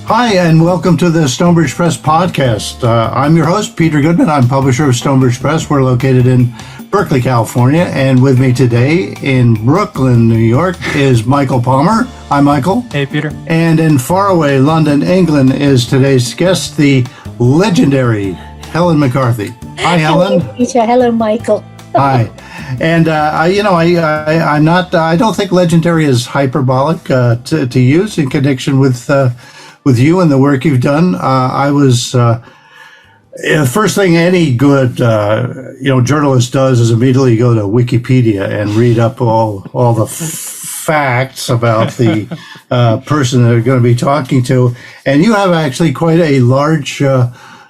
Hi, and welcome to the Stonebridge Press podcast. I'm your host, Peter Goodman. I'm publisher of Stonebridge Press. We're located in Berkeley, California, and with me today in Brooklyn, New York, is Michael Palmer. Hi, Michael. Hey, Peter. And in faraway London, England, is today's guest, the legendary Helen McCarthy. Hi, Helen. Hello, Peter. Hello, Michael. Hi. And, I don't think legendary is hyperbolic to use in connection with you and the work you've done. The first thing any good, journalist does is immediately go to Wikipedia and read up all the facts about the person they're going to be talking to. And you have actually quite a large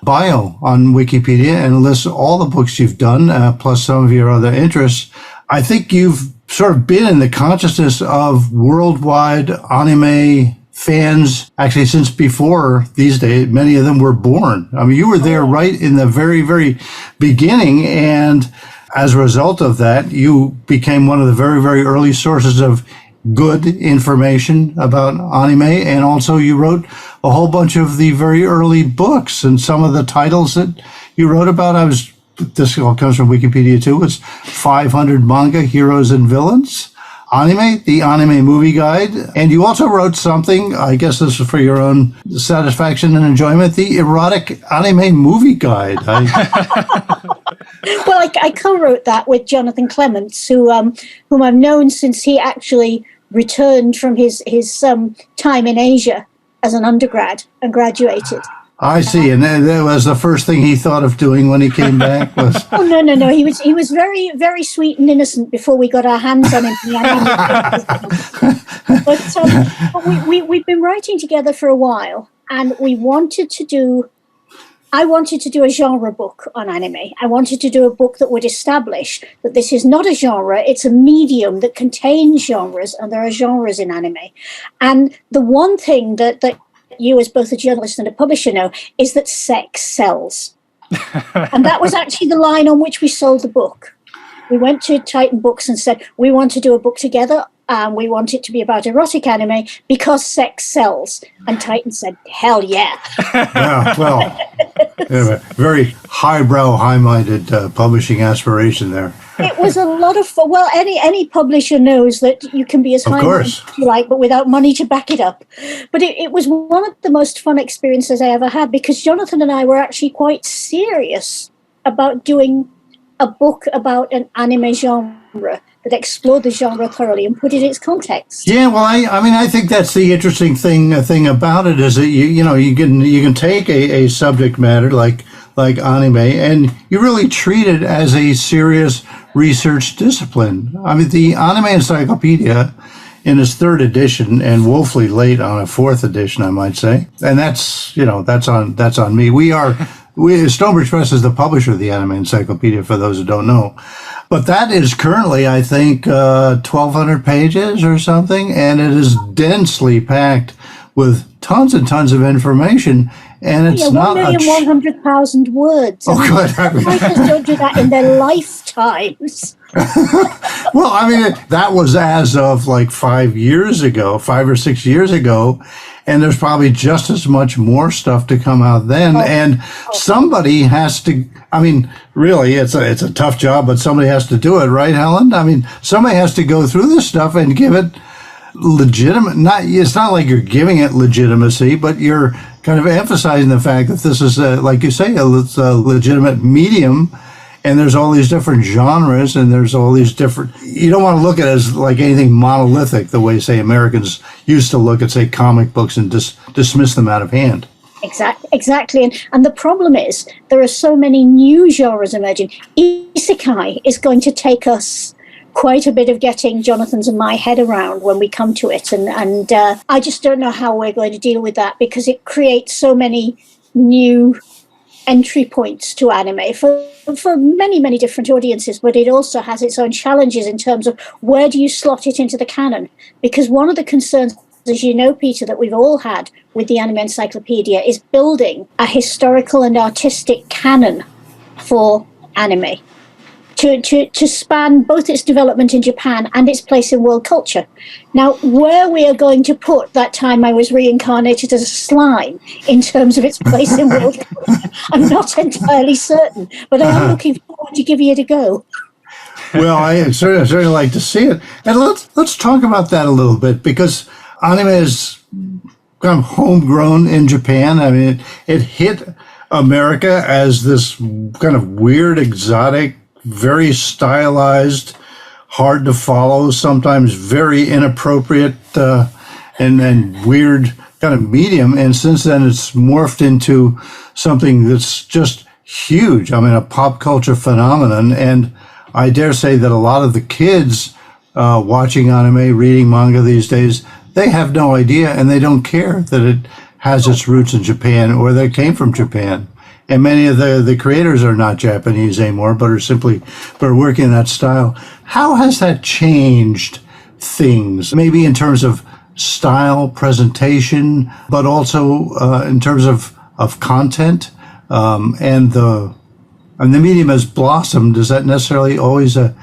bio on Wikipedia and lists all the books you've done, plus some of your other interests. I think you've sort of been in the consciousness of worldwide anime fans actually since before these days. Many of them were born. I mean, you were there right in the very, very beginning. And as a result of that, you became one of the very, very early sources of good information about anime. And also you wrote a whole bunch of the very early books, and some of the titles that you wrote about, this all comes from Wikipedia too. It's 500 Manga Heroes and Villains, Anime, the Anime Movie Guide. And you also wrote something, I guess this is for your own satisfaction and enjoyment, the Erotic Anime Movie Guide. Well, I co-wrote that with Jonathan Clements, whom I've known since he actually returned from his time in Asia as an undergrad and graduated. I see, and that was the first thing he thought of doing when he came back. Was Oh no! He was very, very sweet and innocent before we got our hands on him. But we've been writing together for a while, and I wanted to do a genre book on anime. I wanted to do a book that would establish that this is not a genre, it's a medium that contains genres, and there are genres in anime. And the one thing that you, as both a journalist and a publisher, know is that sex sells. And that was actually the line on which we sold the book. We went to Titan Books and said, we want to do a book together, and we want it to be about erotic anime because sex sells. And Titan said, hell yeah. Yeah, well, very highbrow, high-minded publishing aspiration there. It was a lot of fun. Well, any publisher knows that you can be as high-minded as you like, but without money to back it up. But it was one of the most fun experiences I ever had, because Jonathan and I were actually quite serious about doing a book about an anime genre that explored the genre thoroughly and put it in its context. Yeah, well, I think that's the interesting thing about it, is that you can take a subject matter like anime, and you really treat it as a serious research discipline. I mean, the Anime Encyclopedia in its third edition, and woefully late on a fourth edition, I might say, and that's on me. Stonebridge Press is the publisher of the Anime Encyclopedia, for those who don't know. But that is currently, I think, 1,200 pages or something, and it is densely packed with tons and tons of information, and it's not 1,100,000 words. Oh, good. Writers don't do that in their lifetimes. Well, that was as of like 5 or 6 years ago, and there's probably just as much more stuff to come out then. Somebody has to. Really, it's a tough job, but somebody has to do it, right, Helen? Somebody has to go through this stuff and give it legitimate. It's not like you're giving it legitimacy, but you're kind of emphasizing the fact that this is, like you say, it's a legitimate medium. And there's all these different genres, and there's all these different. You don't want to look at it as like anything monolithic, the way, say, Americans used to look at, say, comic books and dismiss them out of hand. Exactly. And the problem is there are so many new genres emerging. Isekai is going to take us quite a bit of getting Jonathan's and my head around when we come to it. And I just don't know how we're going to deal with that, because it creates so many new entry points to anime for many, many different audiences, but it also has its own challenges in terms of where do you slot it into the canon? Because one of the concerns, as you know, Peter, that we've all had with the Anime Encyclopedia is building a historical and artistic canon for anime. to span both its development in Japan and its place in world culture. Now, where we are going to put that time I was reincarnated as a slime in terms of its place in world culture, I'm not entirely certain, but I am looking forward to giving it a go. Well, I certainly like to see it. And let's talk about that a little bit, because anime is kind of homegrown in Japan. I mean, it hit America as this kind of weird, exotic, very stylized, hard to follow, sometimes very inappropriate and weird kind of medium. And since then, it's morphed into something that's just huge. I mean, a pop culture phenomenon. And I dare say that a lot of the kids watching anime, reading manga these days, they have no idea and they don't care that it has its roots in Japan or that it came from Japan. And many of the creators are not Japanese anymore, but are working in that style. How has that changed things? Maybe in terms of style, presentation, but also in terms of content, and the medium has blossomed. Is that necessarily always a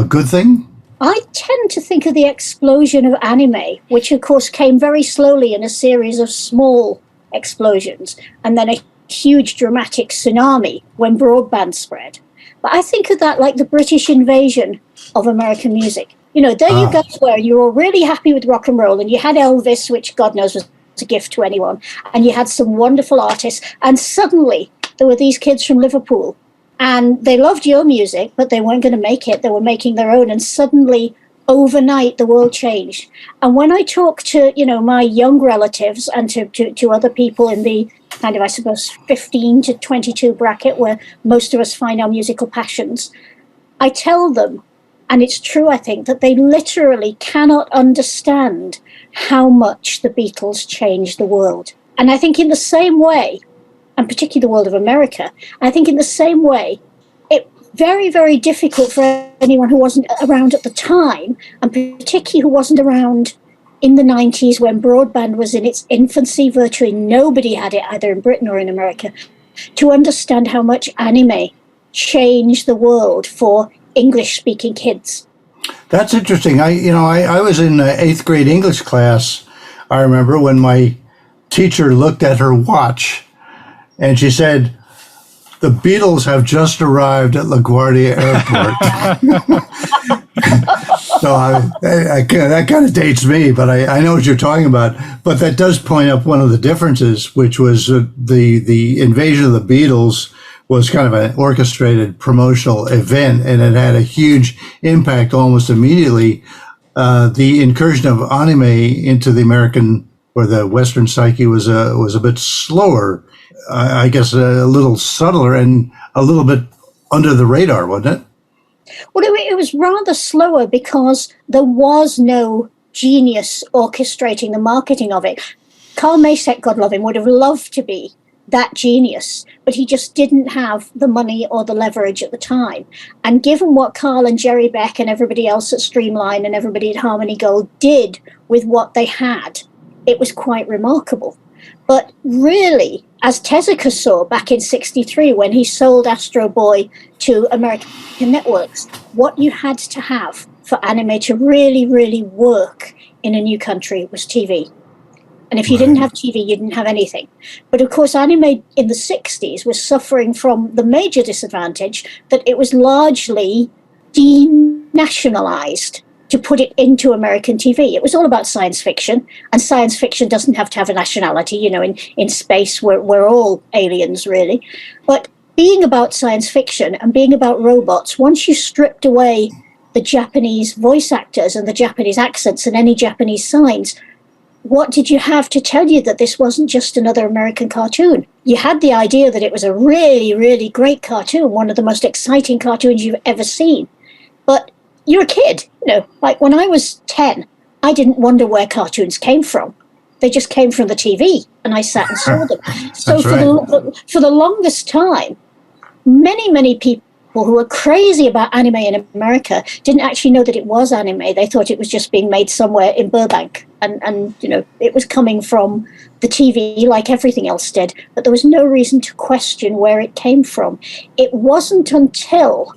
good thing? I tend to think of the explosion of anime, which of course came very slowly in a series of small explosions, and then a huge dramatic tsunami when broadband spread. But I think of that like the British invasion of American music. You know, there you guys were, you were really happy with rock and roll, and you had Elvis, which God knows was a gift to anyone, and you had some wonderful artists, and suddenly there were these kids from Liverpool, and they loved your music, but they weren't going to make it. They were making their own, and suddenly, overnight, the world changed. And when I talk to, my young relatives and to other people in the kind of, I suppose, 15 to 22 bracket where most of us find our musical passions, I tell them, and it's true, I think, that they literally cannot understand how much the Beatles changed the world. And I think in the same way, and particularly the world of America, I think in the same way, it's very, very difficult for anyone who wasn't around at the time, and particularly who wasn't around in the 90s when broadband was in its infancy, virtually nobody had it either in Britain or in America, to understand how much anime changed the world for English-speaking kids. That's interesting. I was in 8th grade English class, I remember, when my teacher looked at her watch and she said, "The Beatles have just arrived at LaGuardia Airport." So that kind of dates me, but I know what you're talking about. But that does point up one of the differences, which was the invasion of the Beatles was kind of an orchestrated promotional event, and it had a huge impact almost immediately. The incursion of anime into the American or the Western psyche was a bit slower, I guess a little subtler and a little bit under the radar, wasn't it? Well, it was rather slower because there was no genius orchestrating the marketing of it. Carl Macek, God love him, would have loved to be that genius, but he just didn't have the money or the leverage at the time. And given what Carl and Jerry Beck and everybody else at Streamline and everybody at Harmony Gold did with what they had, it was quite remarkable. But really, as Tezuka saw back in '63 when he sold Astro Boy to American networks, what you had to have for anime to really, really work in a new country was TV. And if you didn't have TV, you didn't have anything. But of course, anime in the 60s was suffering from the major disadvantage that it was largely denationalized to put it into American TV. It was all about science fiction, and science fiction doesn't have to have a nationality. In space, we're all aliens, really. But being about science fiction and being about robots, once you stripped away the Japanese voice actors and the Japanese accents and any Japanese signs, what did you have to tell you that this wasn't just another American cartoon? You had the idea that it was a really, really great cartoon, one of the most exciting cartoons you've ever seen. But you're a kid, like when I was 10, I didn't wonder where cartoons came from. They just came from the TV, and I sat and saw them. So for the longest time, many, many people who were crazy about anime in America didn't actually know that it was anime. They thought it was just being made somewhere in Burbank. And it was coming from the TV like everything else did. But there was no reason to question where it came from. It wasn't until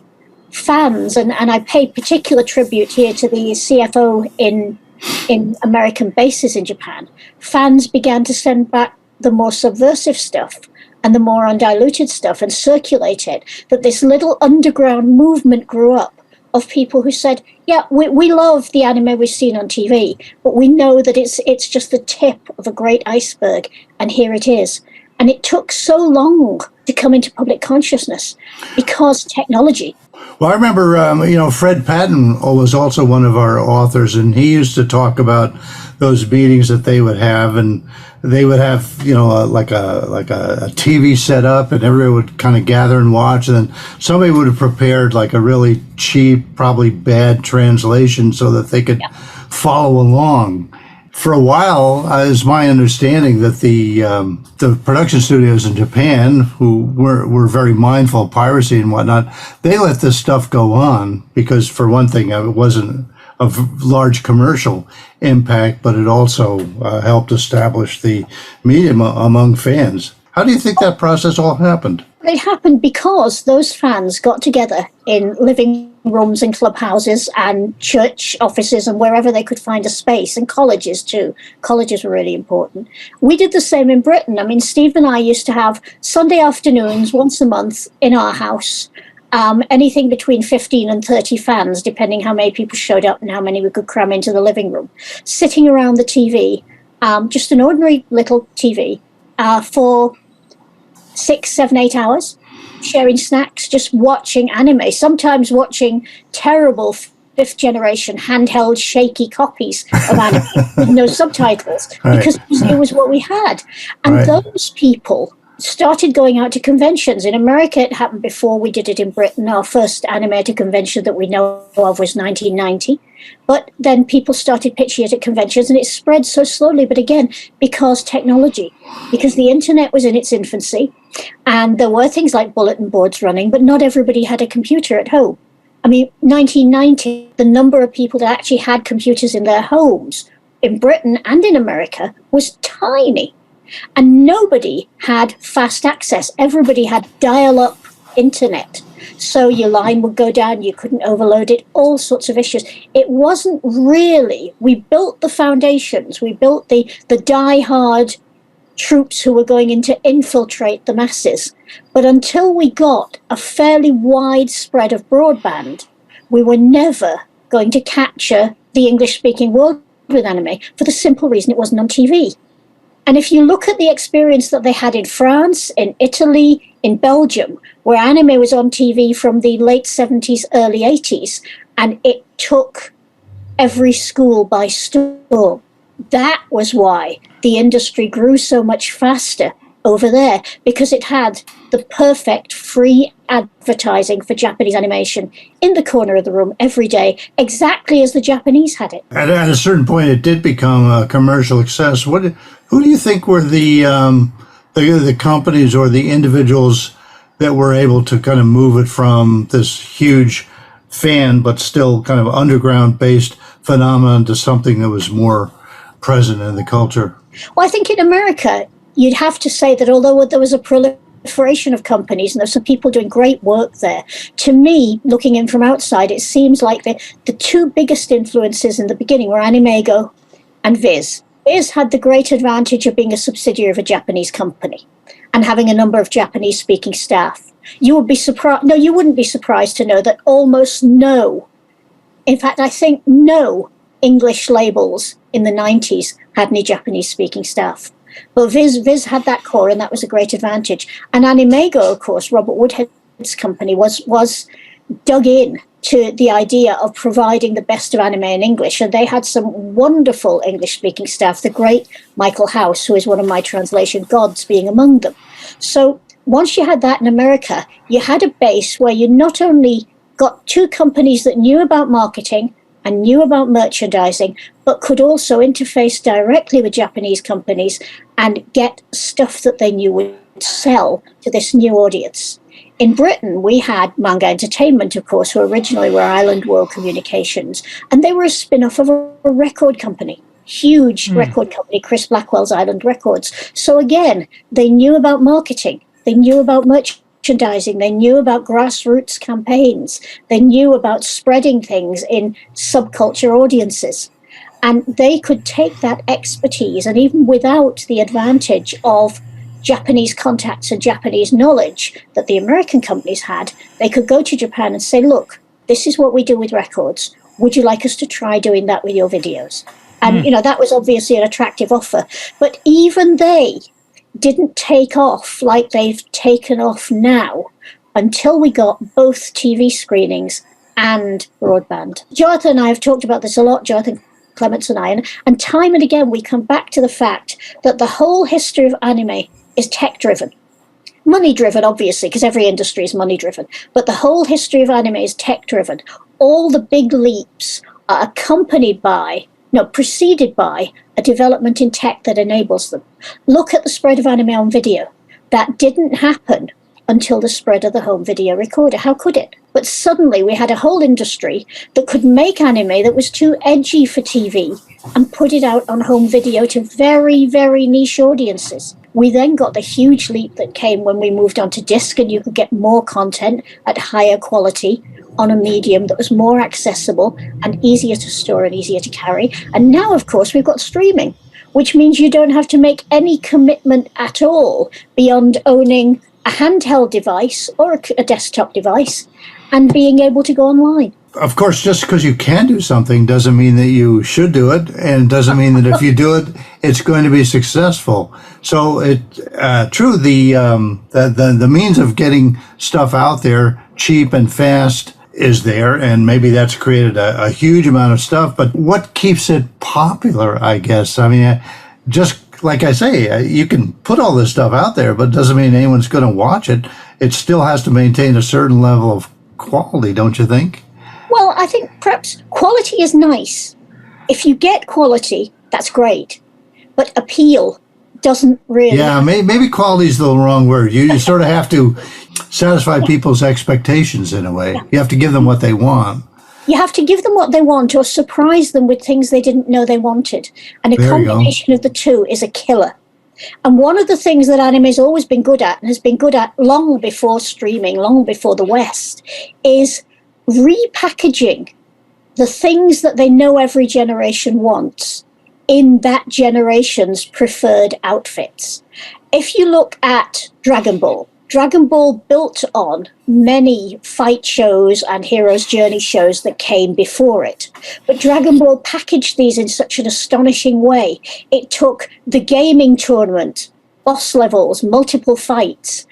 fans, and I pay particular tribute here to the CFO in American bases in Japan, fans began to send back the more subversive stuff and the more undiluted stuff and circulate it, that this little underground movement grew up of people who said, yeah, we love the anime we've seen on TV, but we know that it's just the tip of a great iceberg, and here it is. And it took so long to come into public consciousness because technology. Well, I remember, Fred Patton was also one of our authors, and he used to talk about those meetings that they would have, and they would have, like a TV set up, and everybody would kind of gather and watch, and then somebody would have prepared like a really cheap, probably bad translation so that they could follow along. For a while, it's my understanding that the production studios in Japan, who were very mindful of piracy and whatnot, they let this stuff go on because, for one thing, it wasn't of large commercial impact, but it also helped establish the medium among fans. How do you think that process all happened? It happened because those fans got together in living rooms and clubhouses and church offices and wherever they could find a space, and colleges too. Colleges were really important. We did the same in Britain. I mean, Steve and I used to have Sunday afternoons once a month in our house, anything between 15 and 30 fans, depending how many people showed up and how many we could cram into the living room, sitting around the TV, just an ordinary little TV, for 6, 7, 8 hours, sharing snacks, just watching anime, sometimes watching terrible fifth generation handheld shaky copies of anime with no subtitles, because it was what we had. And those people started going out to conventions. In America, it happened before we did it in Britain. Our first animated convention that we know of was 1990. But then people started pitching it at conventions, and it spread so slowly. But again, because technology, because the internet was in its infancy, and there were things like bulletin boards running, but not everybody had a computer at home. I mean, 1990, the number of people that actually had computers in their homes in Britain and in America was tiny. And nobody had fast access. Everybody had dial-up internet. So your line would go down, you couldn't overload it, all sorts of issues. It wasn't really, we built the foundations, we built the die-hard troops who were going in to infiltrate the masses. But until we got a fairly wide spread of broadband, we were never going to capture the English-speaking world with anime, for the simple reason it wasn't on TV. And if you look at the experience that they had in France, in Italy, in Belgium, where anime was on TV from the late 70s, early 80s, and it took every school by storm, that was why the industry grew so much faster over there, because it had the perfect free advertising for Japanese animation in the corner of the room every day, exactly as the Japanese had it. At a certain point, it did become a commercial success. Who do you think were the companies or the individuals that were able to kind of move it from this huge fan but still kind of underground-based phenomenon to something that was more present in the culture? Well, I think in America, you'd have to say that although there was a proliferation of companies and there's some people doing great work there, to me, looking in from outside, it seems like the two biggest influences in the beginning were Animego and Viz. Viz had the great advantage of being a subsidiary of a Japanese company and having a number of Japanese-speaking staff. You would be surprised. No, you wouldn't be surprised to know that almost no, in fact, I think no English labels in the 90s had any Japanese-speaking staff. But Viz had that core, and that was a great advantage. And Animego, of course, Robert Woodhead's company, was dug in to the idea of providing the best of anime in English. And they had some wonderful English-speaking staff, the great Michael House, who is one of my translation gods, being among them. So once you had that in America, you had a base where you not only got two companies that knew about marketing and knew about merchandising, but could also interface directly with Japanese companies and get stuff that they knew would sell to this new audience. In Britain, we had Manga Entertainment, of course, who originally were Island World Communications, and they were a spin-off of a record company, huge record company, Chris Blackwell's Island Records. So again, they knew about marketing, they knew about merchandising, merchandising. They knew about grassroots campaigns. They knew about spreading things in subculture audiences. And they could take that expertise, and even without the advantage of Japanese contacts and Japanese knowledge that the American companies had, they could go to Japan and say, look, this is what we do with records. Would you like us to try doing that with your videos? And, that was obviously an attractive offer. But even they didn't take off like they've taken off now until we got both TV screenings and broadband. Jonathan and I have talked about this a lot, Jonathan Clements and I, and time and again we come back to the fact that the whole history of anime is tech-driven. Money-driven, obviously, because every industry is money-driven, but the whole history of anime is tech-driven. All the big leaps are preceded by a development in tech that enables them. Look at the spread of anime on video. That didn't happen until the spread of the home video recorder. How could it? But suddenly we had a whole industry that could make anime that was too edgy for TV and put it out on home video to very, very niche audiences. We then got the huge leap that came when we moved on to disc, and you could get more content at higher quality on a medium that was more accessible and easier to store and easier to carry. And now, of course, we've got streaming, which means you don't have to make any commitment at all beyond owning a handheld device or a desktop device and being able to go online. Of course, just because you can do something doesn't mean that you should do it, and doesn't mean that if you do it, it's going to be successful. So the means of getting stuff out there cheap and fast is there, and maybe that's created a huge amount of stuff. But what keeps it popular, I guess? I mean, just like I say, you can put all this stuff out there, but it doesn't mean anyone's going to watch it. It still has to maintain a certain level of quality, don't you think? Well, I think perhaps quality is nice. If you get quality, that's great. But appeal doesn't really. Yeah, maybe quality is the wrong word. You sort of have to satisfy people's expectations in a way. Yeah. You have to give them what they want. You have to give them what they want or surprise them with things they didn't know they wanted. And a combination of the two is a killer. And one of the things that anime has always been good at, and has been good at long before streaming, long before the West, is repackaging the things that they know every generation wants in that generation's preferred outfits. If you look at Dragon Ball built on many fight shows and hero's journey shows that came before it. But Dragon Ball packaged these in such an astonishing way. It took the gaming tournament, boss levels, multiple fights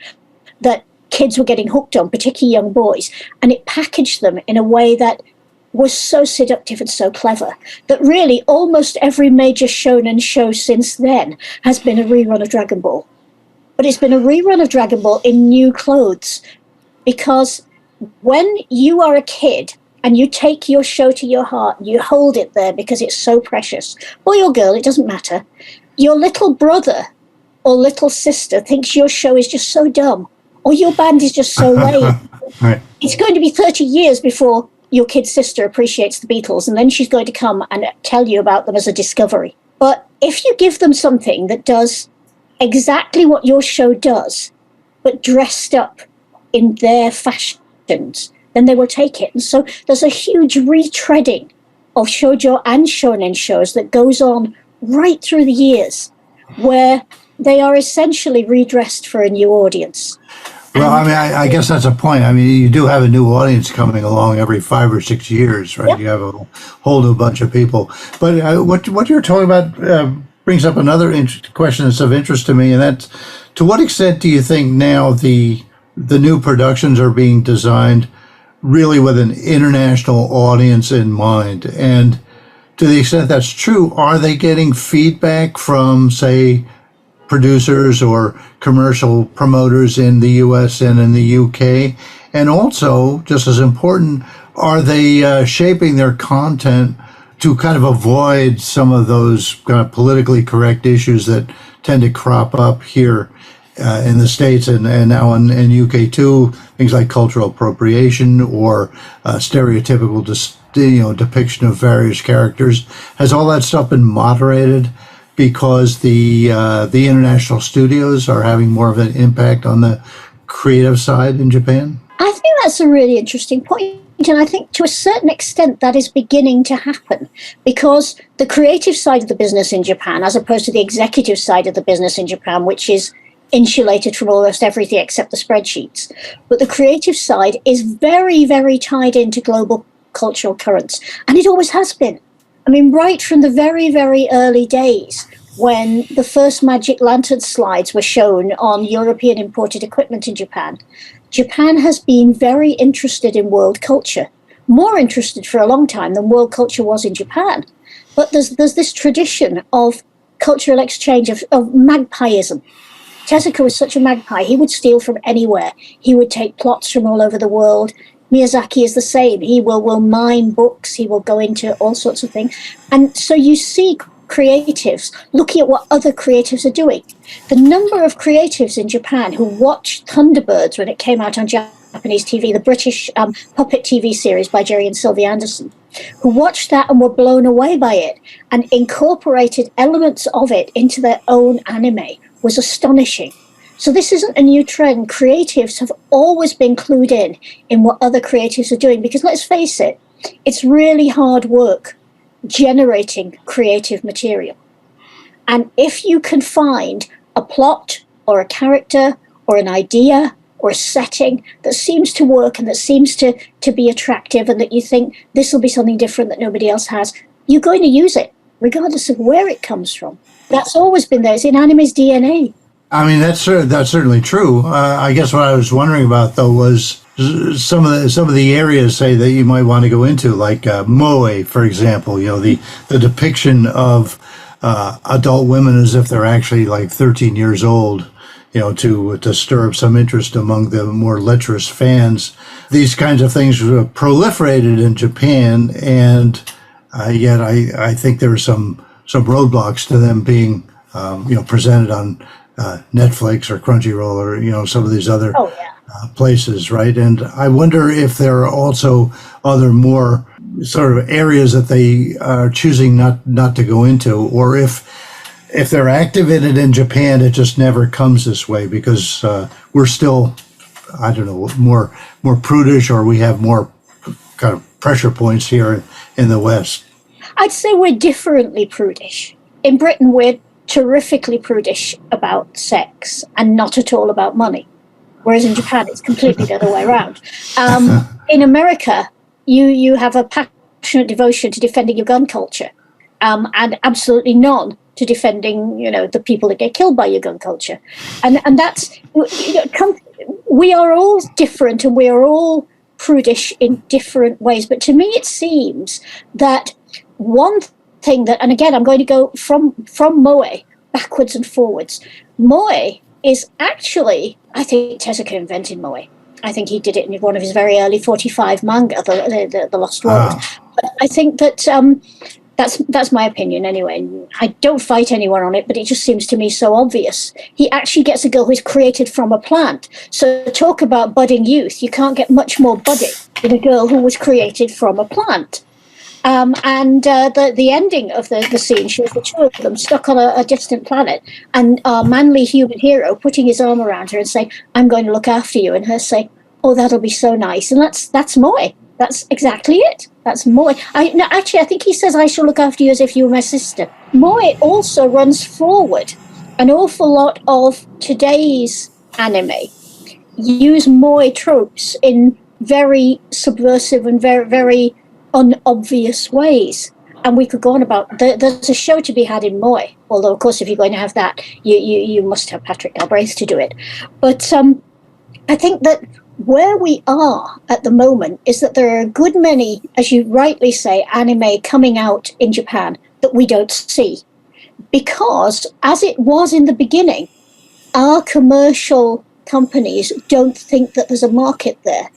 that kids were getting hooked on, particularly young boys, and it packaged them in a way that was so seductive and so clever that really almost every major shonen show since then has been a rerun of Dragon Ball. But it's been a rerun of Dragon Ball in new clothes, because when you are a kid and you take your show to your heart, you hold it there because it's so precious. Boy or girl, it doesn't matter. Your little brother or little sister thinks your show is just so dumb, or your band is just so lame. Right. It's going to be 30 years before your kid's sister appreciates the Beatles, and then she's going to come and tell you about them as a discovery. But if you give them something that does exactly what your show does, but dressed up in their fashions, then they will take it. And so there's a huge retreading of shoujo and shonen shows that goes on right through the years, where they are essentially redressed for a new audience. Well, I mean, I guess that's a point. I mean, you do have a new audience coming along every 5 or 6 years, right? Yep. You have a whole new bunch of people. But what you're talking about brings up another question that's of interest to me, and that's, to what extent do you think now the new productions are being designed really with an international audience in mind? And to the extent that's true, are they getting feedback from, say, producers or commercial promoters in the US and in the UK? And also, just as important, are they shaping their content to kind of avoid some of those kind of politically correct issues that tend to crop up here in the States and now in UK too, things like cultural appropriation or stereotypical depiction of various characters? Has all that stuff been moderated because the international studios are having more of an impact on the creative side in Japan? I think that's a really interesting point. And I think to a certain extent that is beginning to happen, because the creative side of the business in Japan, as opposed to the executive side of the business in Japan, which is insulated from almost everything except the spreadsheets, but the creative side is very, very tied into global cultural currents. And it always has been. I mean, right from the very, very early days, when the first Magic Lantern slides were shown on European imported equipment in Japan, Japan has been very interested in world culture, more interested for a long time than world culture was in Japan. But there's this tradition of cultural exchange, of magpieism. Tezuka was such a magpie. He would steal from anywhere. He would take plots from all over the world. Miyazaki is the same. He will mine books. He will go into all sorts of things. And so you see creatives looking at what other creatives are doing. The number of creatives in Japan who watched Thunderbirds when it came out on Japanese TV, the British puppet TV series by Jerry and Sylvia Anderson, who watched that and were blown away by it and incorporated elements of it into their own anime, was astonishing. So this isn't a new trend. Creatives have always been clued in what other creatives are doing, because let's face it, it's really hard work generating creative material. And if you can find a plot or a character or an idea or a setting that seems to work and that seems to be attractive and that you think this will be something different that nobody else has, you're going to use it, regardless of where it comes from. That's always been there. It's in anime's DNA. I mean, that's certainly true. I guess what I was wondering about, though, was some of the areas, say, that you might want to go into, like moe, for example. You know, the depiction of adult women as if they're actually like 13 years old. You know, to stir up some interest among the more lecherous fans. These kinds of things were proliferated in Japan, and yet I think there are some roadblocks to them being presented on Netflix or Crunchyroll or some of these other places, right? And I wonder if there are also other more sort of areas that they are choosing not to go into, or if they're active in it in Japan, it just never comes this way because we're still, I don't know, more prudish, or we have more kind of pressure points here in the West. I'd say we're differently prudish. In Britain, we're terrifically prudish about sex and not at all about money. Whereas in Japan, it's completely the other way around. In America, you have a passionate devotion to defending your gun culture, and absolutely none to defending, the people that get killed by your gun culture. And that's, we are all different and we are all prudish in different ways. But to me, it seems that one thing that, and again, I'm going to go from moe backwards and forwards. Moe is actually, I think Tezuka invented moe. I think he did it in one of his very early 45 manga, the Lost World. But I think that that's my opinion anyway. I don't fight anyone on it, but it just seems to me so obvious. He actually gets a girl who's created from a plant. So talk about budding youth. You can't get much more budding than a girl who was created from a plant. And the ending of the scene shows the two of them stuck on a distant planet, and our manly human hero putting his arm around her and saying, "I'm going to look after you," and her saying, "Oh, that'll be so nice." And that's moe. That's exactly it. That's moe. I think he says, "I shall look after you as if you were my sister." Moe also runs forward. An awful lot of today's anime use moe tropes in very subversive and very, very unobvious ways. And we could go on about, there's a show to be had in moe, although of course if you're going to have that, you must have Patrick Galbraith to do it. But I think that where we are at the moment is that there are a good many, as you rightly say, anime coming out in Japan that we don't see, because as it was in the beginning, our commercial companies don't think that there's a market there.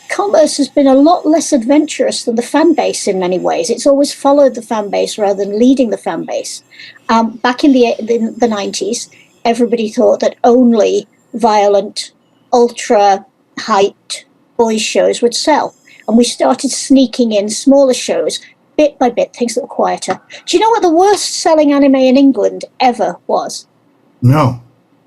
Commerce has been a lot less adventurous than the fan base in many ways. It's always followed the fan base rather than leading the fan base. Back in the 90s, everybody thought that only violent, ultra-hyped boys shows would sell. And we started sneaking in smaller shows, bit by bit, things that were quieter. Do you know what the worst selling anime in England ever was? No.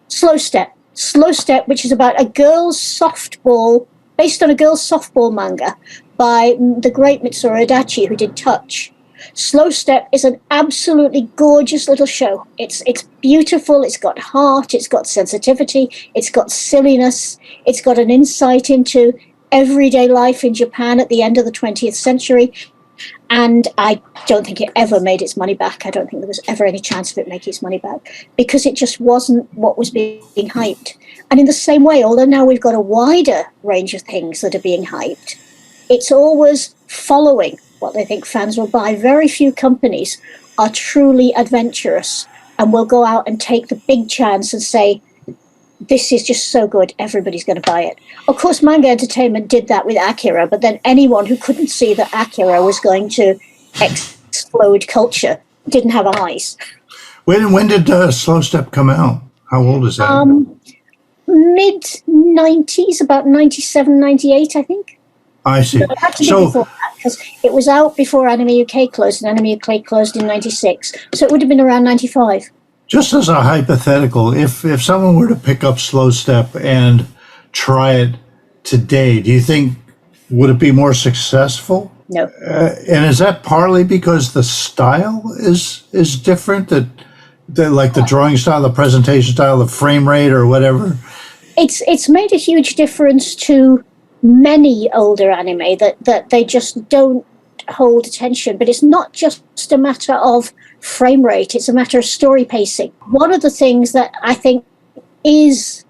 Slow Step. Slow Step, which is about a girl's softball, based on a girl's softball manga by the great Mitsuru Adachi, who did Touch. Slow Step is an absolutely gorgeous little show. It's beautiful, it's got heart, it's got sensitivity, it's got silliness, it's got an insight into everyday life in Japan at the end of the 20th century. And I don't think it ever made its money back. I don't think there was ever any chance of it making its money back because it just wasn't what was being hyped. And in the same way, although now we've got a wider range of things that are being hyped, it's always following what they think fans will buy. Very few companies are truly adventurous and will go out and take the big chance and say, this is just so good, everybody's going to buy it. Of course, Manga Entertainment did that with Akira, but then anyone who couldn't see that Akira was going to explode culture didn't have eyes. When did Slow Step come out? How old is that? Mid-90s, about 97, 98, I think. I see. But it had to be before that, because it was out before Anime UK closed, and Anime UK closed in 96. So it would have been around 95. Just as a hypothetical, if someone were to pick up Slow Step and try it today, do you think, would it be more successful? No. And is that partly because the style is different, that like the drawing style, the presentation style, the frame rate or whatever? It's made a huge difference to many older anime that they just don't hold attention. But it's not just a matter of frame rate, it's a matter of story pacing. One of the things that I think is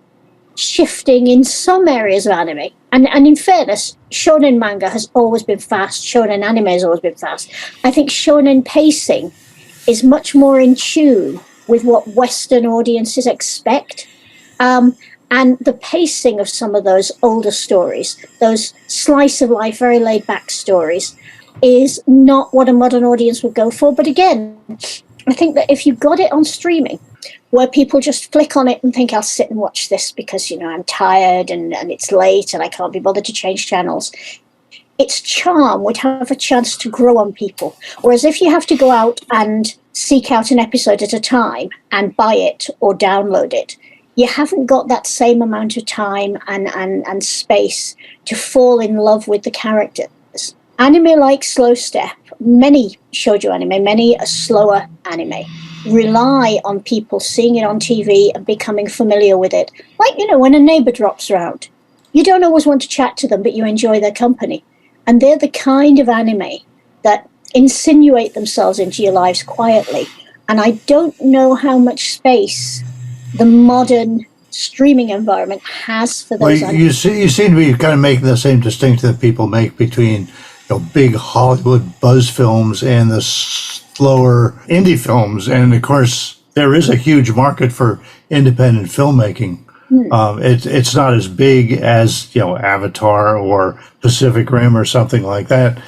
shifting in some areas of anime, and in fairness, shonen manga has always been fast, shonen anime has always been fast. I think shonen pacing is much more in tune with what Western audiences expect. And the pacing of some of those older stories, those slice of life, very laid back stories, is not what a modern audience would go for. But again, I think that if you got it on streaming, where people just flick on it and think, I'll sit and watch this because, I'm tired and it's late and I can't be bothered to change channels, its charm would have a chance to grow on people. Whereas if you have to go out and seek out an episode at a time and buy it or download it, you haven't got that same amount of time and space to fall in love with the characters. Anime like Slow Step, many shoujo anime, many a slower anime, rely on people seeing it on TV and becoming familiar with it. Like, when a neighbor drops around, you don't always want to chat to them, but you enjoy their company. And they're the kind of anime that insinuate themselves into your lives quietly. And I don't know how much space the modern streaming environment has for those. Well, you seem to be kind of making the same distinction that people make between big Hollywood buzz films and the slower indie films. And of course, there is a huge market for independent filmmaking. It's not as big as Avatar or Pacific Rim or something like that,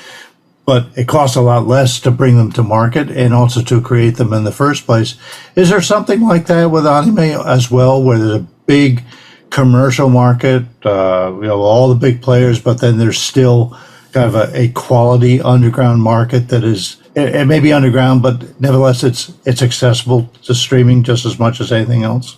but it costs a lot less to bring them to market and also to create them in the first place. Is there something like that with anime as well, where there's a big commercial market, all the big players, but then there's still kind of a quality underground market that is, it may be underground, but nevertheless it's accessible to streaming just as much as anything else?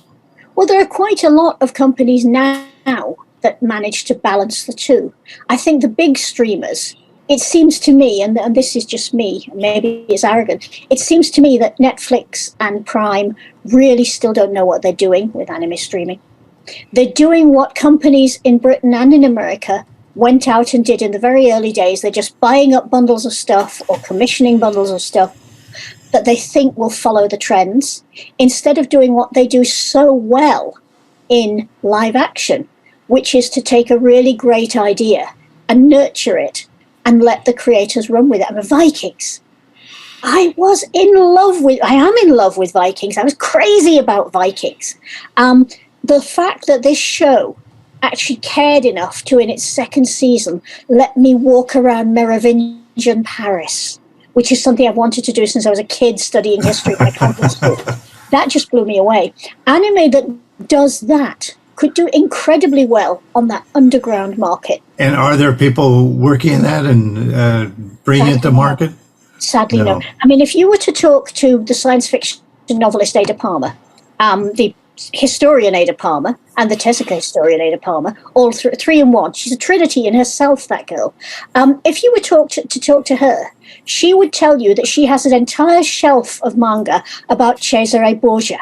Well, there are quite a lot of companies now that manage to balance the two. I think the big streamers, it seems to me, and this is just me, maybe it's arrogant, it seems to me that Netflix and Prime really still don't know what they're doing with anime streaming. They're doing what companies in Britain and in America went out and did in the very early days. They're just buying up bundles of stuff or commissioning bundles of stuff that they think will follow the trends, instead of doing what they do so well in live action, which is to take a really great idea and nurture it and let the creators run with it. I mean, Vikings. I am in love with Vikings. I was crazy about Vikings. The fact that this show actually cared enough to, in its second season, let me walk around Merovingian Paris, which is something I've wanted to do since I was a kid studying history at my campus school. That just blew me away. Anime that does that could do incredibly well on that underground market. And are there people working in that and bringing it to market? Sadly, no. I mean, if you were to talk to the science fiction novelist Ada Palmer, the historian Ada Palmer and the Tezuka historian Ada Palmer, all three in one. She's a trinity in herself, that girl. If you were to talk to her, she would tell you that she has an entire shelf of manga about Cesare Borgia.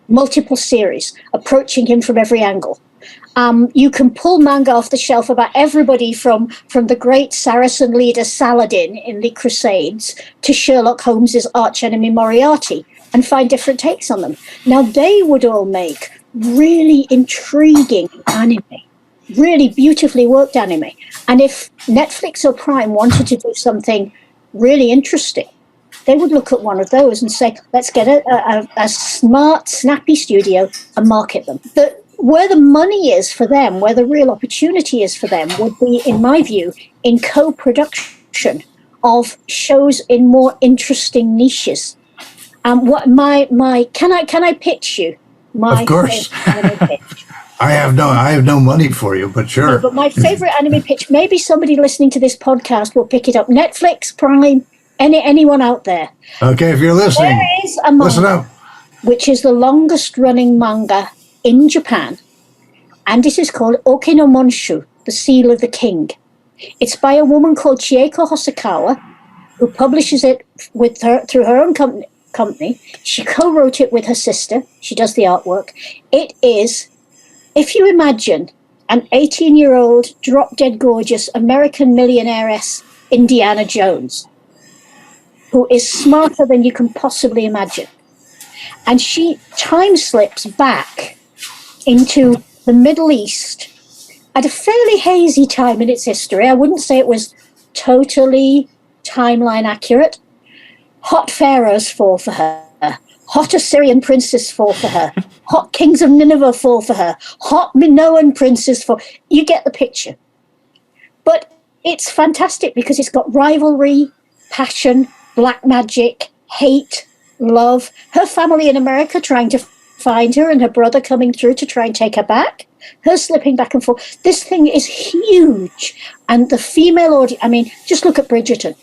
Multiple series approaching him from every angle. You can pull manga off the shelf about everybody from the great Saracen leader Saladin in the Crusades to Sherlock Holmes's archenemy Moriarty, and find different takes on them. Now, they would all make really intriguing anime, really beautifully worked anime. And if Netflix or Prime wanted to do something really interesting, they would look at one of those and say, let's get a smart, snappy studio and market them. Where the money is for them, where the real opportunity is for them, would be, in my view, in co-production of shows in more interesting niches. Can I pitch you? Of course. I have no money for you, but sure. No, but my favorite anime pitch, maybe somebody listening to this podcast will pick it up. Netflix, Prime, anyone out there. Okay, if you're listening, there is a manga, listen up. Which is the longest running manga in Japan. And it is called Oke no Monshu, the Seal of the King. It's by a woman called Chieko Hosokawa, who publishes it through her own company. She co-wrote it with her sister. She does the artwork. It is, if you imagine an 18-year-old, drop-dead gorgeous American millionairess Indiana Jones, who is smarter than you can possibly imagine. And she time slips back into the Middle East at a fairly hazy time in its history. I wouldn't say it was totally timeline accurate. Hot pharaohs fall for her. Hot Assyrian princes fall for her. Hot kings of Nineveh fall for her. Hot Minoan princes fall. You get the picture. But it's fantastic because it's got rivalry, passion, black magic, hate, love. Her family in America trying to find her and her brother coming through to try and take her back. Her slipping back and forth. This thing is huge. And the female audience, just look at Bridgerton.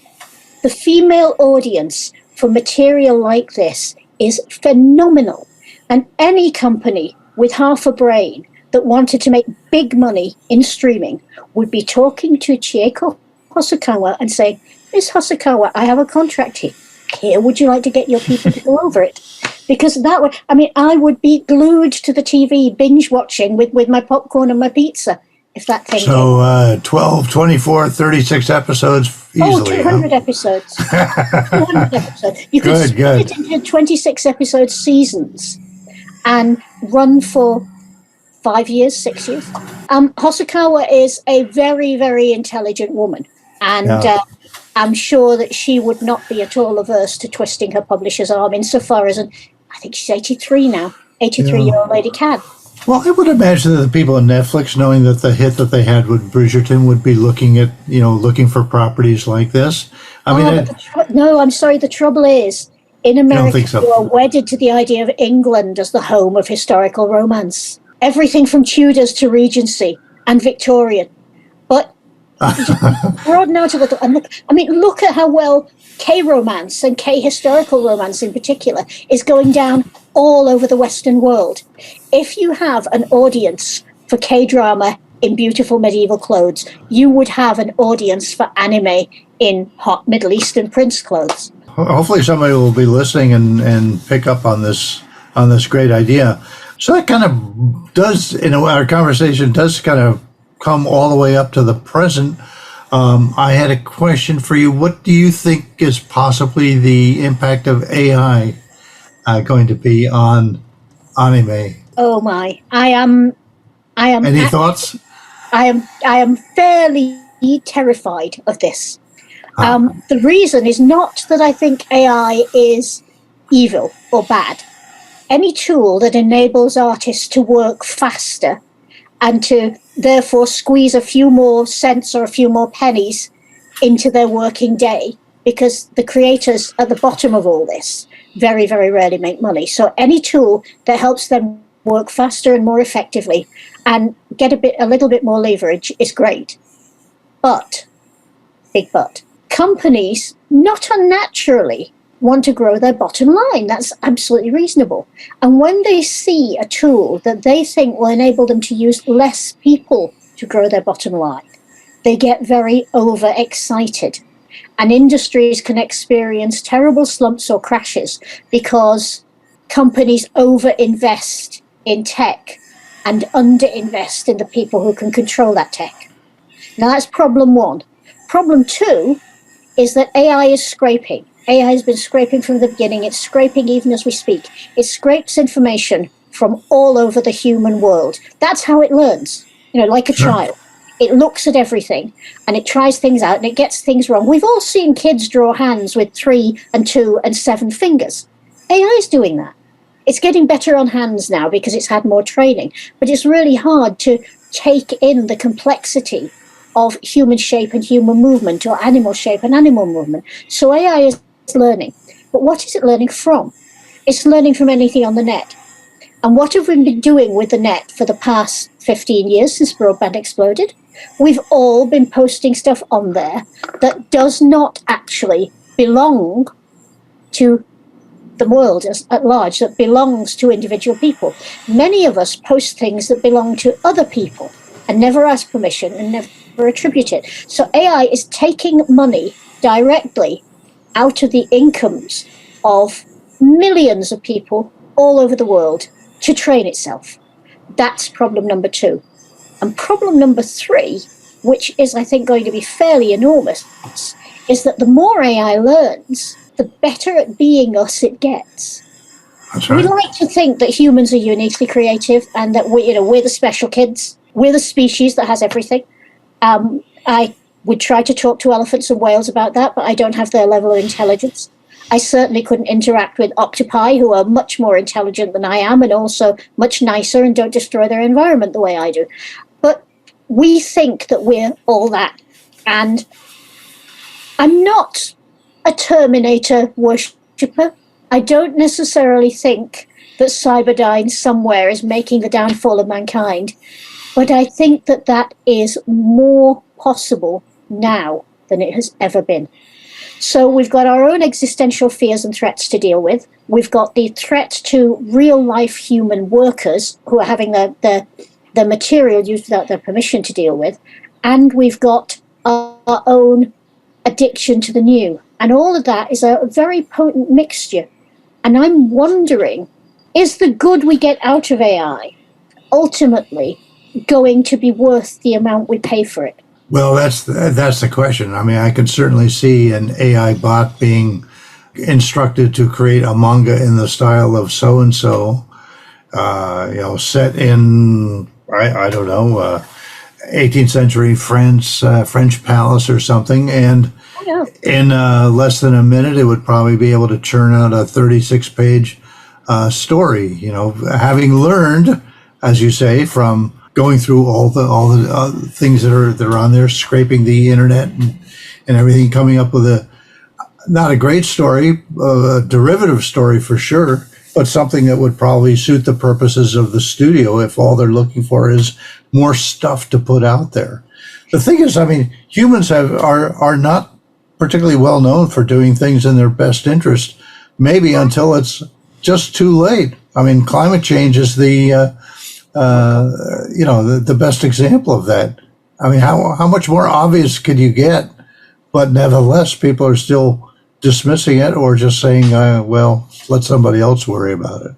The female audience for material like this is phenomenal. And any company with half a brain that wanted to make big money in streaming would be talking to Chieko Hosokawa and saying, Miss Hosokawa, I have a contract here. Would you like to get your people to go over it? Because that would, I would be glued to the TV, binge watching with my popcorn and my pizza. If that thing so 12, 24, 36 episodes easily. 200 episodes. 200 episodes. You could split it into 26 episode seasons and run for 5 years, 6 years. Hosokawa is a very, very intelligent woman. And I'm sure that she would not be at all averse to twisting her publisher's arm insofar as, I think she's 83 now, 83-year-old lady can. Well, I would imagine that the people at Netflix, knowing that the hit that they had with Bridgerton, would be looking for properties like this. No, I'm sorry. The trouble is, in America, you are wedded to the idea of England as the home of historical romance. Everything from Tudors to Regency and Victorian. But broaden out a little and look at how well K-romance and K-historical romance in particular is going down all over the Western world. If you have an audience for K-drama in beautiful medieval clothes, you would have an audience for anime in hot Middle Eastern prince clothes. Hopefully somebody will be listening and pick up on this great idea. So that kind of does, our conversation does kind of come all the way up to the present. I had a question for you. What do you think is possibly the impact of AI going to be on anime? Oh my! I am. Any thoughts? I am fairly terrified of this. The reason is not that I think AI is evil or bad. Any tool that enables artists to work faster and to therefore squeeze a few more cents or a few more pennies into their working day, because the creators at the bottom of all this very, very rarely make money. So any tool that helps them work faster and more effectively and get a little bit more leverage is great. But, big but, companies not unnaturally want to grow their bottom line. That's absolutely reasonable. And when they see a tool that they think will enable them to use less people to grow their bottom line, they get very overexcited. And industries can experience terrible slumps or crashes because companies overinvest in tech and underinvest in the people who can control that tech. Now that's problem one. Problem two is that AI is scraping. AI has been scraping from the beginning. It's scraping even as we speak. It scrapes information from all over the human world. That's how it learns, like a child. It looks at everything and it tries things out and it gets things wrong. We've all seen kids draw hands with 3 and 2 and 7 fingers. AI is doing that. It's getting better on hands now because it's had more training, but it's really hard to take in the complexity of human shape and human movement, or animal shape and animal movement. So AI is learning. But what is it learning from? It's learning from anything on the net. And what have we been doing with the net for the past 15 years since broadband exploded? We've all been posting stuff on there that does not actually belong to the world at large, that belongs to individual people. Many of us post things that belong to other people and never ask permission and never attribute it. So AI is taking money directly out of the incomes of millions of people all over the world to train itself. That's problem number 2. And problem number 3, which is, I think, going to be fairly enormous, is that the more AI learns, the better at being us it gets. That's right. We like to think that humans are uniquely creative and that we're the special kids. We're the species that has everything. I would try to talk to elephants and whales about that, but I don't have their level of intelligence. I certainly couldn't interact with octopi, who are much more intelligent than I am and also much nicer and don't destroy their environment the way I do. But we think that we're all that. And I'm not a Terminator worshipper. I don't necessarily think that Cyberdyne somewhere is making the downfall of mankind. But I think that that is more possible now than it has ever been. So we've got our own existential fears and threats to deal with. We've got the threat to real-life human workers who are having their material used without their permission to deal with. And we've got our own addiction to the new. And all of that is a very potent mixture. And I'm wondering, is the good we get out of AI ultimately going to be worth the amount we pay for it? Well, that's the question. I mean, I could certainly see an AI bot being instructed to create a manga in the style of so-and-so, set in, I don't know, 18th century French palace or something. And in less than a minute, it would probably be able to churn out a 36-page story, having learned, as you say, from going through all the things that are on there, scraping the internet and everything, coming up with not a great story, a derivative story for sure, but something that would probably suit the purposes of the studio if all they're looking for is more stuff to put out there. The thing is, I mean, humans are not particularly well known for doing things in their best interest, maybe until it's just too late. I mean, climate change is the best example of that. I mean, how much more obvious could you get? But nevertheless, people are still dismissing it or just saying, well, let somebody else worry about it.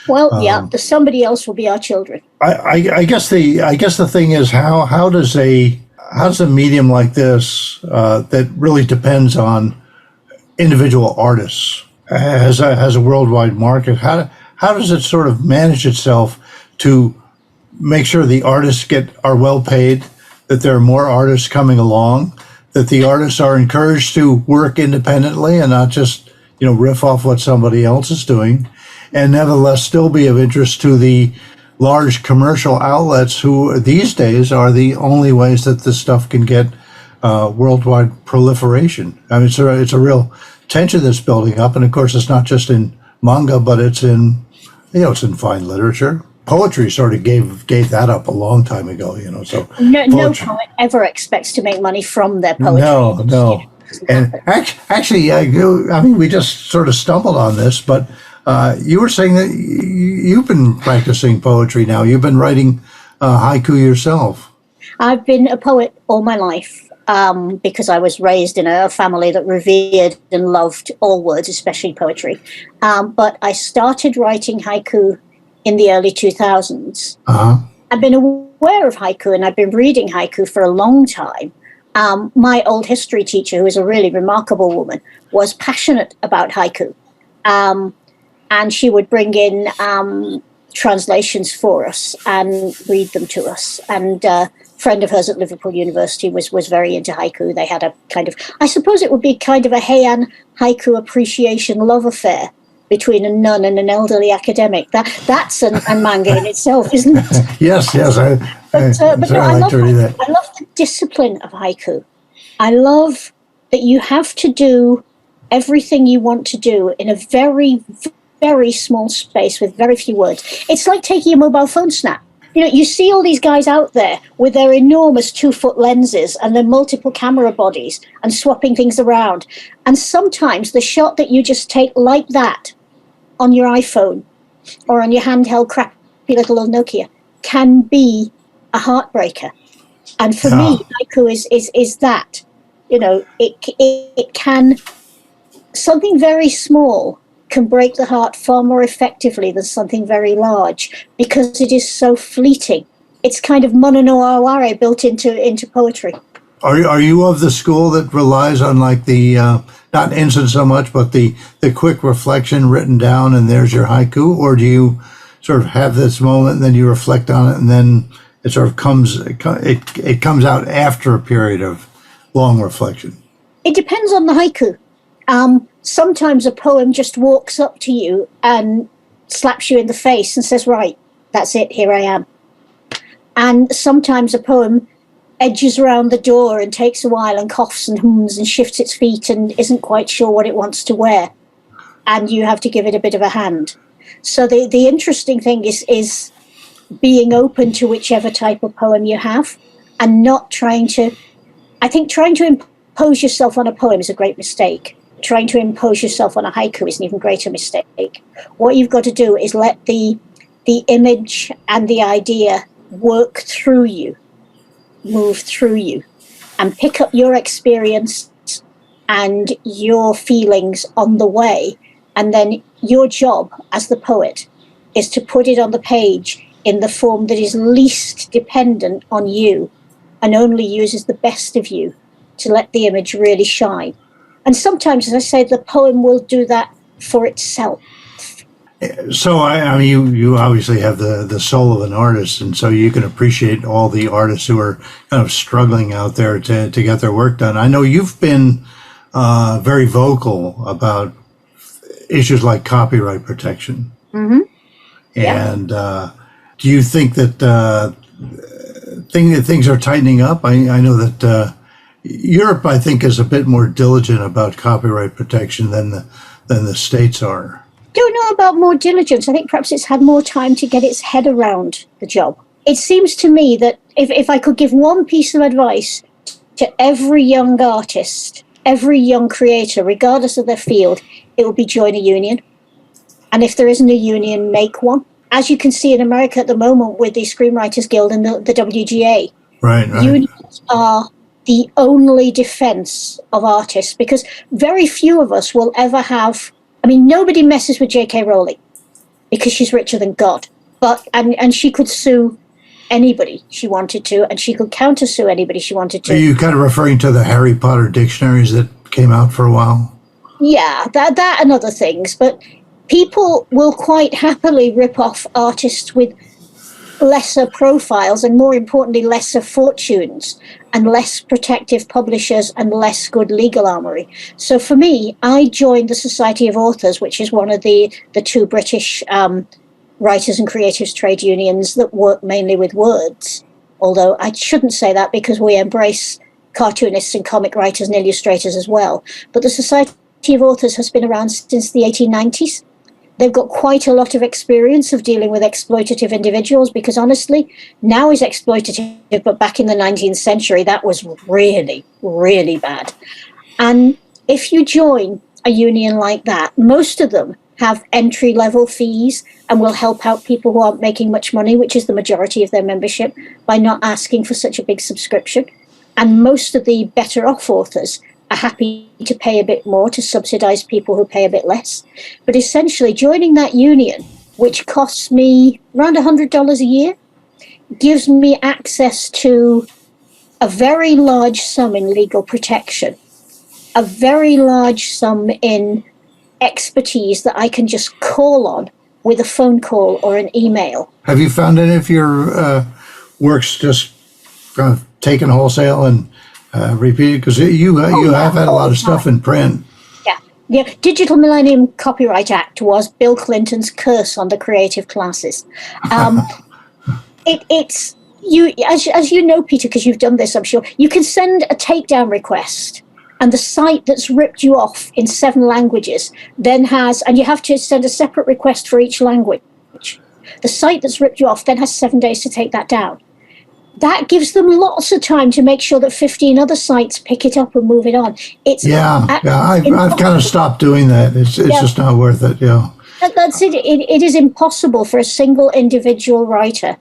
Well, the somebody else will be our children. I guess the thing is, how does a medium like this that really depends on individual artists, has a worldwide market, how does it sort of manage itself to make sure the artists are well paid, that there are more artists coming along, that the artists are encouraged to work independently and not just, riff off what somebody else is doing, and nevertheless still be of interest to the large commercial outlets who these days are the only ways that this stuff can get worldwide proliferation. I mean, it's a real tension that's building up, and of course it's not just in manga, but it's in fine literature. Poetry sort of gave that up a long time ago, So no poet ever expects to make money from their poetry. No. And actually, I mean, we just sort of stumbled on this, but you were saying that you've been practicing poetry now. You've been writing haiku yourself. I've been a poet all my life because I was raised in a family that revered and loved all words, especially poetry. But I started writing haiku in the early 2000s. Uh-huh. I've been aware of haiku and I've been reading haiku for a long time. My old history teacher, who is a really remarkable woman, was passionate about haiku. And she would bring in translations for us and read them to us. And a friend of hers at Liverpool University was very into haiku. They had a kind of, I suppose it would be kind of a Heian haiku appreciation love affair between a nun and an elderly academic. That's a manga in itself, isn't it? Yes. But no, I love the discipline of haiku. I love that you have to do everything you want to do in a very, very small space with very few words. It's like taking a mobile phone snap. You know, you see all these guys out there with their enormous 2-foot lenses and their multiple camera bodies and swapping things around. And sometimes the shot that you just take like that on your iPhone or on your handheld crappy little old Nokia can be a heartbreaker. And for me, haiku is that. You know, it can, something very small can break the heart far more effectively than something very large because it is so fleeting. It's kind of mono no aware built into poetry. Are you of the school that relies on like the not instant so much, but the quick reflection written down and there's your haiku, or do you sort of have this moment and then you reflect on it and then it sort of comes out after a period of long reflection? It depends on the haiku. Sometimes a poem just walks up to you and slaps you in the face and says, right, that's it, here I am. And sometimes a poem edges around the door and takes a while and coughs and hums and shifts its feet and isn't quite sure what it wants to wear. And you have to give it a bit of a hand. So the interesting thing is being open to whichever type of poem you have and not trying to impose yourself on a poem is a great mistake. Trying to impose yourself on a haiku is an even greater mistake. What you've got to do is let the image and the idea work through you, move through you, and pick up your experience and your feelings on the way. And then your job as the poet is to put it on the page in the form that is least dependent on you and only uses the best of you to let the image really shine. And sometimes, as I say, the poem will do that for itself. So, I mean, you obviously have the soul of an artist, and so you can appreciate all the artists who are kind of struggling out there to get their work done. I know you've been very vocal about issues like copyright protection. Mm-hmm. And do you think that things are tightening up? I know that Europe, I think, is a bit more diligent about copyright protection than the States are. Don't know about more diligence. I think perhaps it's had more time to get its head around the job. It seems to me that if I could give one piece of advice to every young artist, every young creator, regardless of their field, it would be join a union. And if there isn't a union, make one. As you can see in America at the moment with the Screenwriters Guild and the WGA, right. Unions are the only defense of artists, because very few of us will ever have, I mean, nobody messes with J.K. Rowling because she's richer than God. But and she could sue anybody she wanted to, and she could counter-sue anybody she wanted to. Are you kind of referring to the Harry Potter dictionaries that came out for a while? Yeah, that and other things. But people will quite happily rip off artists with lesser profiles and, more importantly, lesser fortunes and less protective publishers and less good legal armory. So for me, I joined the Society of Authors, which is one of the two British writers and creatives trade unions that work mainly with words. Although I shouldn't say that because we embrace cartoonists and comic writers and illustrators as well. But the Society of Authors has been around since the 1890s. They've got quite a lot of experience of dealing with exploitative individuals because, honestly, now is exploitative, but back in the 19th century, that was really, really bad. And if you join a union like that, most of them have entry-level fees and will help out people who aren't making much money, which is the majority of their membership, by not asking for such a big subscription. And most of the better off authors are happy to pay a bit more to subsidize people who pay a bit less. But essentially, joining that union, which costs me around $100 a year, gives me access to a very large sum in legal protection, a very large sum in expertise that I can just call on with a phone call or an email. Have you found any of your works just kind of taken wholesale and repeated? Because you have had a lot of stuff in print. Yeah, Digital Millennium Copyright Act was Bill Clinton's curse on the creative classes. It's you, as you know, Peter, because you've done this, I'm sure. You can send a takedown request, and the site that's ripped you off in 7 languages then has, and you have to send a separate request for each language. The site that's ripped you off then has 7 days to take that down. That gives them lots of time to make sure that 15 other sites pick it up and move it on. I've kind of stopped doing that. It's just not worth it. Yeah, that's it. It is impossible for a single individual writer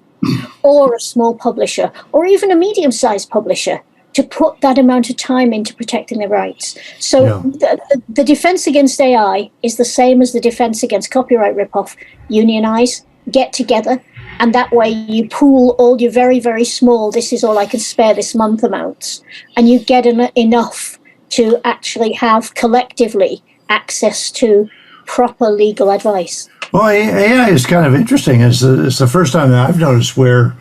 or a small publisher or even a medium-sized publisher to put that amount of time into protecting their rights. So the defense against AI is the same as the defense against copyright ripoff. Unionize, get together, and that way you pool all your very, very small, this is all I can spare this month amounts, and you get enough to actually have collectively access to proper legal advice. Well, AI is kind of interesting. It's the first time that I've noticed where,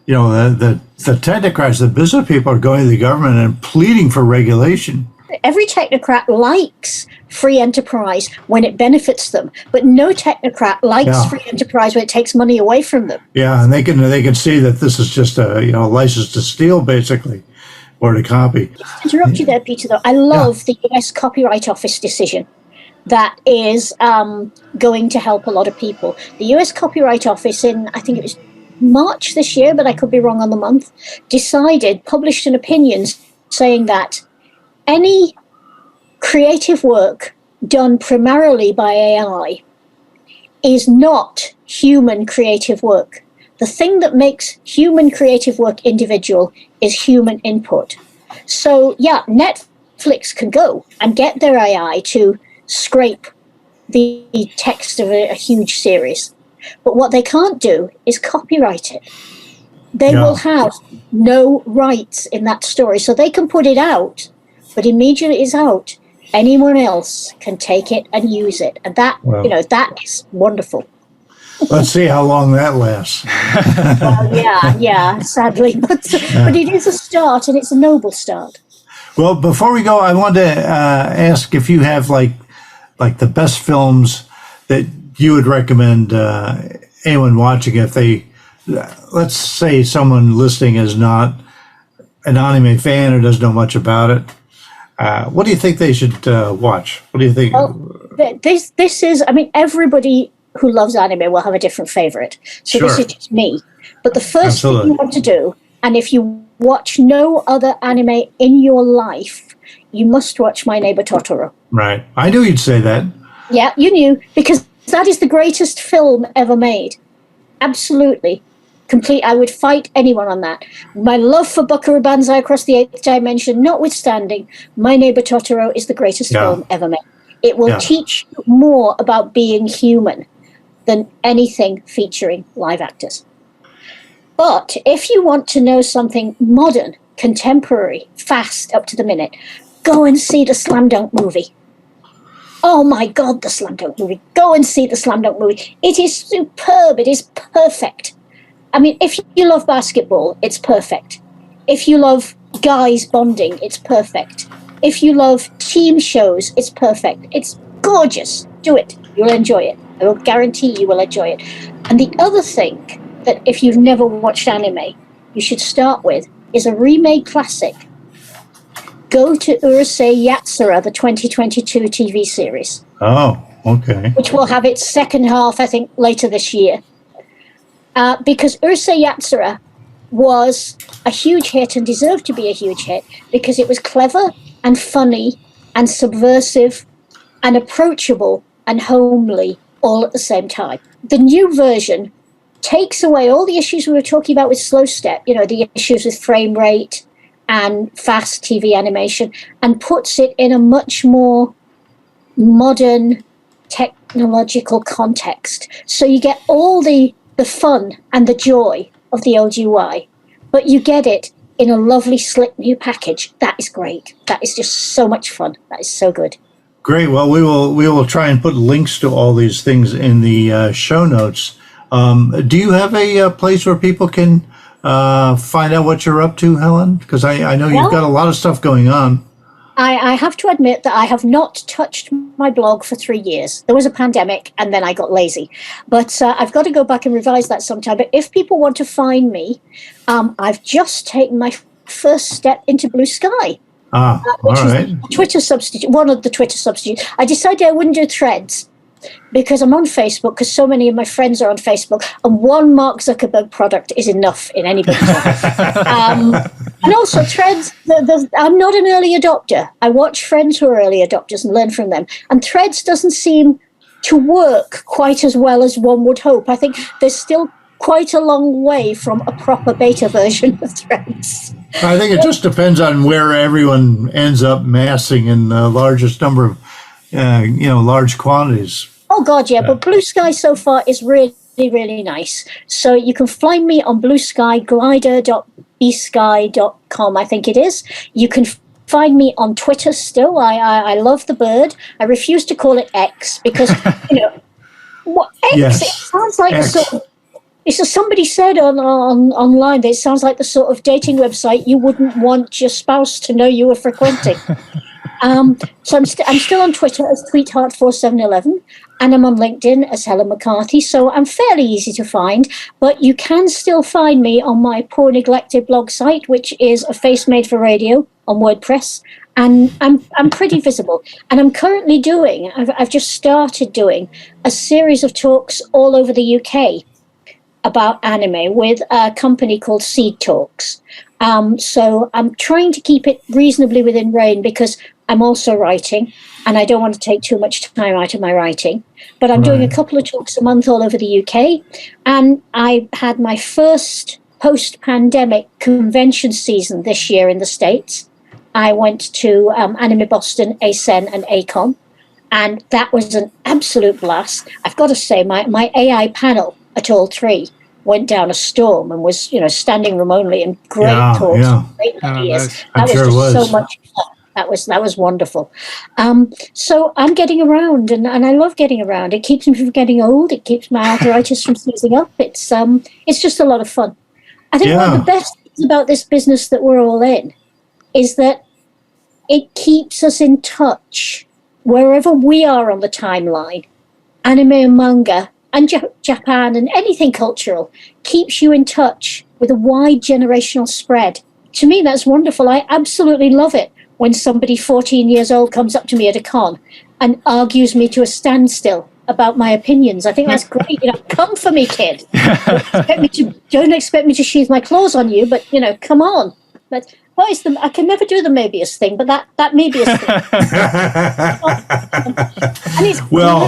the technocrats, the business people are going to the government and pleading for regulation. Every technocrat likes free enterprise when it benefits them, but no technocrat likes free enterprise when it takes money away from them. Yeah, and they can see that this is just a license to steal, basically, or to copy. Just to interrupt you there, Peter, though, I love the US Copyright Office decision that is going to help a lot of people. The US Copyright Office in, I think it was March this year, but I could be wrong on the month, published an opinion saying that any creative work done primarily by AI is not human creative work. The thing that makes human creative work individual is human input. So, Netflix can go and get their AI to scrape the text of a huge series. But what they can't do is copyright it. They will have no rights in that story. So they can put it out, but immediately it's out, anyone else can take it and use it. And that, that is wonderful. Let's see how long that lasts. Sadly. But it is a start, and it's a noble start. Well, before we go, I wanted to ask if you have like the best films that you would recommend anyone watching if they, let's say someone listening is not an anime fan or doesn't know much about it. What do you think they should watch? What do you think? Well, this is, everybody who loves anime will have a different favorite. So this is just me. But the first thing you want to do, and if you watch no other anime in your life, you must watch My Neighbor Totoro. Right. I knew you'd say that. Yeah, you knew, because that is the greatest film ever made. Absolutely. Complete. I would fight anyone on that. My love for Buckaroo Banzai Across the Eighth Dimension notwithstanding, My Neighbor Totoro is the greatest film ever made. It will teach you more about being human than anything featuring live actors. But if you want to know something modern, contemporary, fast, up to the minute, go and see the Slam Dunk movie. Oh my God, the Slam Dunk movie. Go and see the Slam Dunk movie. It is superb. It is perfect. If you love basketball, it's perfect. If you love guys bonding, it's perfect. If you love team shows, it's perfect. It's gorgeous. Do it. You'll enjoy it. I will guarantee you will enjoy it. And the other thing that if you've never watched anime, you should start with is a remade classic. Go to Urusei Yatsura, the 2022 TV series. Oh, okay. Which will have its second half, I think, later this year. Because Urusei Yatsura was a huge hit and deserved to be a huge hit because it was clever and funny and subversive and approachable and homely all at the same time. The new version takes away all the issues we were talking about with Slow Step, the issues with frame rate and fast TV animation, and puts it in a much more modern technological context. So you get all the fun and the joy of the old UI, but you get it in a lovely, slick new package. That is great. That is just so much fun. That is so good. Great. Well, we will try and put links to all these things in the show notes. Do you have a place where people can find out what you're up to, Helen? Because I know you've got a lot of stuff going on. I have to admit that I have not touched my blog for 3 years. There was a pandemic, and then I got lazy. But I've got to go back and revise that sometime. But if people want to find me, I've just taken my first step into Blue Sky. Which all right. was Twitter substitute, one of the Twitter substitutes. I decided I wouldn't do Threads because I'm on Facebook, because so many of my friends are on Facebook, and one Mark Zuckerberg product is enough in anybody's life. And also Threads, I'm not an early adopter. I watch friends who are early adopters and learn from them. And Threads doesn't seem to work quite as well as one would hope. I think there's still quite a long way from a proper beta version of Threads. I think it just depends on where everyone ends up massing in the largest number of, large quantities. Oh, God, yeah. But Blue Sky so far is really, really nice. So you can find me on Blue Sky, glider.bsky.com, I think it is. You can find me on Twitter still. I love the bird. I refuse to call it X because, X, yes. It sounds like X. sort of, it's just somebody said online that it sounds like the sort of dating website you wouldn't want your spouse to know you were frequenting. So I'm still on Twitter as Tweetheart4711, and I'm on LinkedIn as Helen McCarthy. So I'm fairly easy to find, but you can still find me on my poor neglected blog site, which is A Face Made for Radio on WordPress, and I'm pretty visible. And I'm currently I've just started doing a series of talks all over the UK about anime with a company called Seed Talks. So I'm trying to keep it reasonably within rein because I'm also writing and I don't want to take too much time out of my writing. But I'm doing a couple of talks a month all over the UK. And I had my first post-pandemic convention season this year in the States. I went to Anime Boston, ACEN, and ACON. And that was an absolute blast. I've got to say, my AI panel at all three went down a storm and was, standing room only and great talks, great ideas. That was so much fun. That was wonderful. So I'm getting around, and I love getting around. It keeps me from getting old. It keeps my arthritis from seizing up. It's just a lot of fun. I think one of the best things about this business that we're all in is that it keeps us in touch wherever we are on the timeline. Anime and manga and Japan and anything cultural keeps you in touch with a wide generational spread. To me, that's wonderful. I absolutely love it when somebody 14 years old comes up to me at a con and argues me to a standstill about my opinions. I think that's great. Come for me, kid. Don't expect me to sheathe my claws on you, but, come on. But what is I can never do the Möbius thing, but that Möbius thing. Well,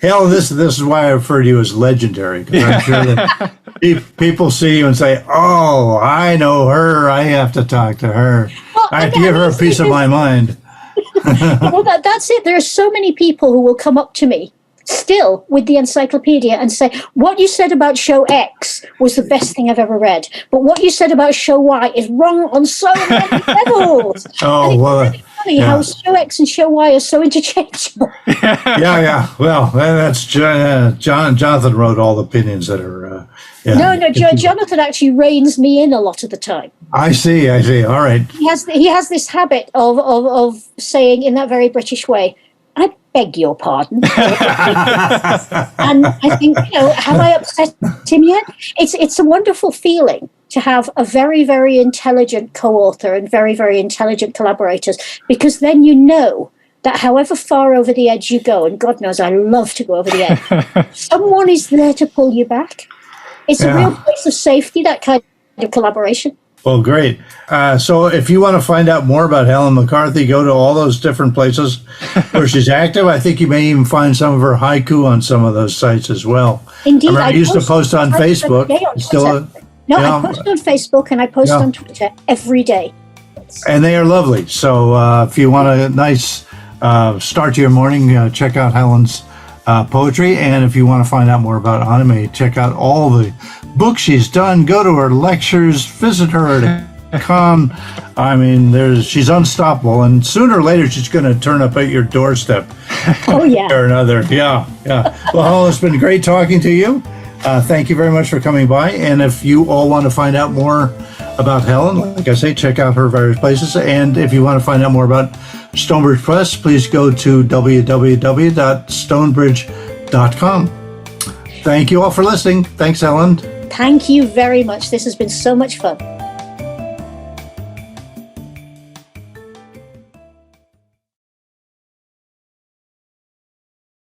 hell, this is why I refer to you as legendary, because I'm sure that people see you and say, "Oh, I know her. I have to talk to her. I have to give her a piece of my mind." Well, that's it. There are so many people who will come up to me still with the encyclopedia and say, what you said about show X was the best thing I've ever read, but what you said about show Y is wrong on so many levels. Oh, well, really funny how show X and show Y are so interchangeable. Yeah. Well, that's Jonathan wrote all the opinions that are. No, Jonathan actually reins me in a lot of the time. I see. All right. He has this habit of saying in that very British way, I beg your pardon. And I think, have I upset him yet? It's a wonderful feeling to have a very, very intelligent co-author and very, very intelligent collaborators, because then you know that however far over the edge you go, and God knows I love to go over the edge, someone is there to pull you back. It's a real place of safety, that kind of collaboration. Well, great. So if you want to find out more about Helen McCarthy, go to all those different places where she's active. I think you may even find some of her haiku on some of those sites as well. Indeed, I used to post on Facebook. No, I post on Facebook and I post on Twitter every day. And they are lovely. So if you want a nice start to your morning, check out Helen's poetry. And if you want to find out more about anime, check out all the books she's done. Go to her lectures, visit her at a con. I mean, she's unstoppable. And sooner or later, she's going to turn up at your doorstep. Oh, yeah. Or another. Yeah. Well, Helen, it's been great talking to you. Thank you very much for coming by. And if you all want to find out more about Helen, like I say, check out her various places. And if you want to find out more about Stonebridge Press, please go to www.stonebridge.com. Thank you all for listening. Thanks, Helen. Thank you very much. This has been so much fun.